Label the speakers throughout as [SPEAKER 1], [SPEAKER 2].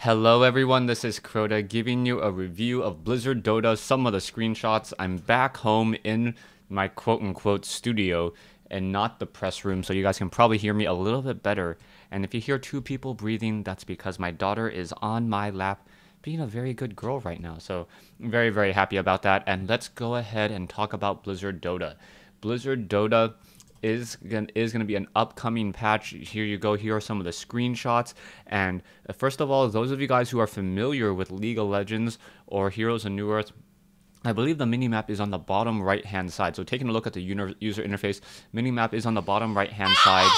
[SPEAKER 1] Hello everyone, this is Crota giving you a review of Blizzard Dota, some of the screenshots. I'm back home in my quote-unquote studio and not the press room, so you guys can probably hear me a little bit better. And if you hear two people breathing, that's because my daughter is on my lap being a very good girl right now. So I'm very, very happy about that. And let's go ahead and talk about Blizzard Dota. Blizzard Dota is gonna be an upcoming patch. Here you go. Here are some of the screenshots. And first of all, those of you guys who are familiar with League of Legends or Heroes of New Earth, I believe the minimap is on the bottom right hand side. So taking a look at the user interface, minimap is on the bottom right hand side.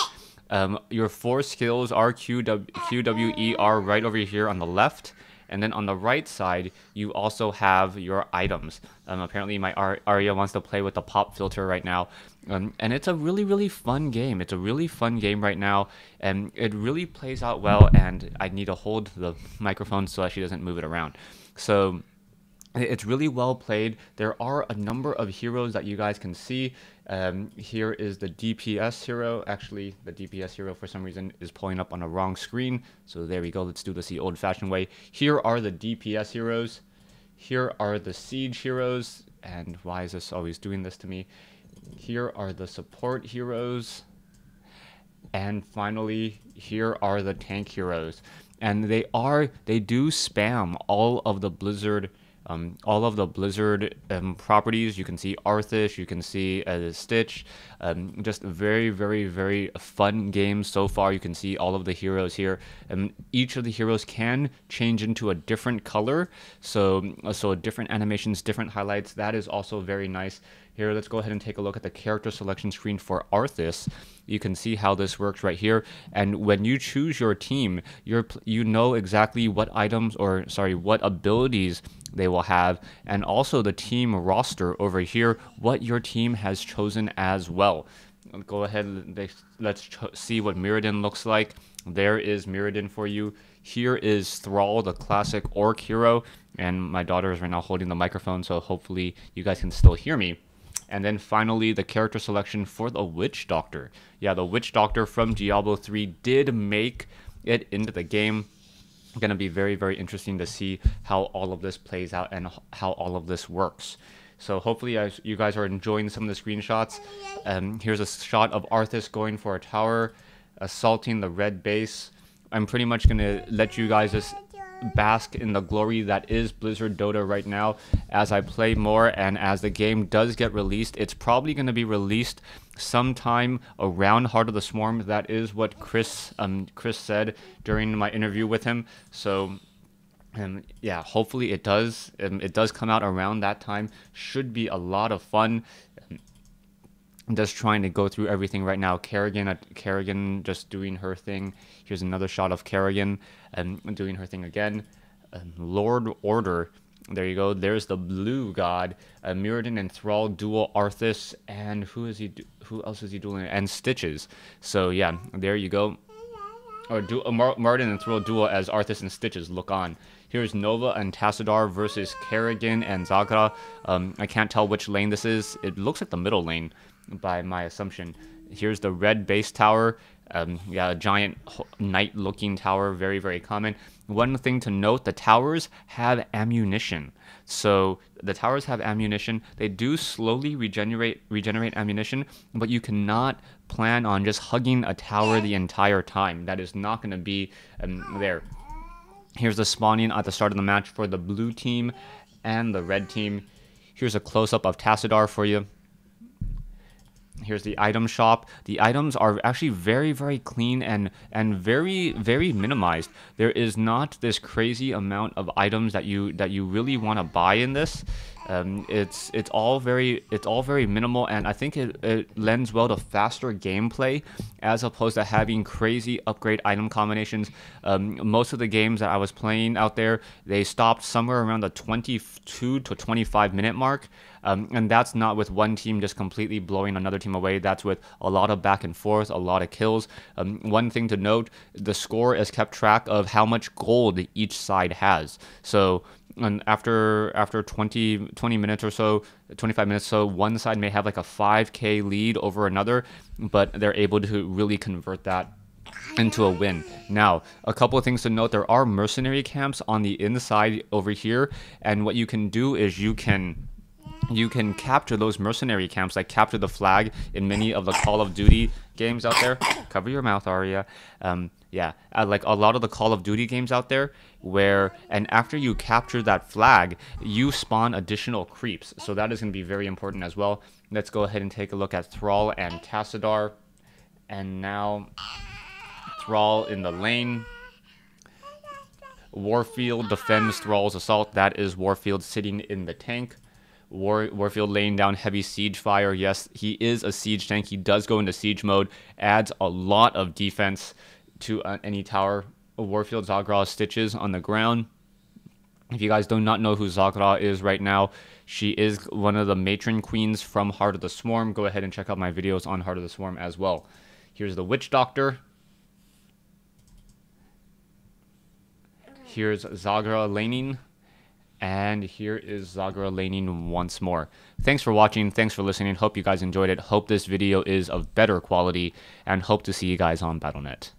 [SPEAKER 1] Your four skills are Q, W, E, R right over here on the left. And then on the right side, you also have your items. Apparently, my Arya wants to play with the pop filter right now. And it's a really, really fun game. It's a really fun game right now. And it really plays out well. And I need to hold the microphone so that she doesn't move it around. So it's really well played. There are a number of heroes that you guys can see. Here is the DPS hero. Actually, the DPS hero for some reason is pulling up on the wrong screen. So there we go. Let's do this the old-fashioned way. Here are the DPS heroes. Here are the Siege heroes. And why is this always doing this to me? Here are the support heroes. And finally, here are the tank heroes. And they do spam all of the Blizzard properties. You can see Arthas, you can see Stitch. Just very, very, very fun game so far. You can see all of the heroes here. Each of the heroes can change into a different color. So different animations, different highlights. That is also very nice. Here, let's go ahead and take a look at the character selection screen for Arthas. You can see how this works right here. And when you choose your team, you know exactly what what abilities they will have, and also the team roster over here, what your team has chosen as well. Go ahead, let's see what Mirrodin looks like. There is Mirrodin for you. Here is Thrall, the classic orc hero, and my daughter is right now holding the microphone, so hopefully you guys can still hear me. And then finally, the character selection for the Witch Doctor. Yeah, the Witch Doctor from Diablo 3 did make it into the game. Going to be very, very interesting to see how all of this plays out and how all of this works. So hopefully you guys are enjoying some of the screenshots. Here's a shot of Arthas going for a tower, assaulting the red base. I'm pretty much going to let you guys just bask in the glory that is Blizzard Dota right now as I play more, and as the game does get released. It's probably going to be released sometime around Heart of the Swarm. That is what Chris said during my interview with him. So yeah, hopefully it does come out around that time. Should be a lot of fun. I'm just trying to go through everything right now. Kerrigan just doing her thing. Here's another shot of Kerrigan doing her thing again. Lord Order. There you go. There's the blue god. Mirrodin and Thrall duel Arthas, and who else is he dueling? And Stitches. So yeah, there you go. Or Mirrodin and Thrall duel as Arthas and Stitches look on. Here's Nova and Tassadar versus Kerrigan and Zagra. I can't tell which lane this is. It looks like the middle lane by my assumption. Here's the red base tower. Yeah, a giant knight-looking tower, very, very common. One thing to note, the towers have ammunition. So the towers have ammunition. They do slowly regenerate ammunition, but you cannot plan on just hugging a tower the entire time. That is not going to be there. Here's the spawning at the start of the match for the blue team and the red team. Here's a close-up of Tassadar for you. Here's the item shop. The items are actually very, very clean and very, very minimized. There is not this crazy amount of items that you really want to buy in this. It's all very minimal, and I think it lends well to faster gameplay as opposed to having crazy upgrade item combinations. Most of the games that I was playing out there, they stopped somewhere around the 22 to 25 minute mark. And that's not with one team just completely blowing another team away. That's with a lot of back and forth, a lot of kills. One thing to note, the score is kept track of how much gold each side has. So and after 20 minutes or so, 25 minutes or so, one side may have like a 5k lead over another, but they're able to really convert that into a win. Now, a couple of things to note: there are mercenary camps on the inside over here, and what you can do is you can capture those mercenary camps, like capture the flag in many of the Call of Duty games out there. Cover your mouth, Arya. Yeah, like a lot of the Call of Duty games out there, and after you capture that flag, you spawn additional creeps. So that is going to be very important as well. Let's go ahead and take a look at Thrall and Tassadar. And now Thrall in the lane. Warfield defends Thrall's assault. That is Warfield sitting in the tank. Warfield laying down heavy siege fire. Yes, he is a siege tank. He does go into siege mode. Adds a lot of defense to any tower. Warfield Zagra stitches on the ground. If you guys do not know who Zagra is right now, she is one of the matron queens from Heart of the Swarm. Go ahead and check out my videos on Heart of the Swarm as well. Here's the Witch Doctor. Here's Zagra laning. And here is Zagra laning once more. Thanks for watching. Thanks for listening. Hope you guys enjoyed it. Hope this video is of better quality. And hope to see you guys on Battle.net.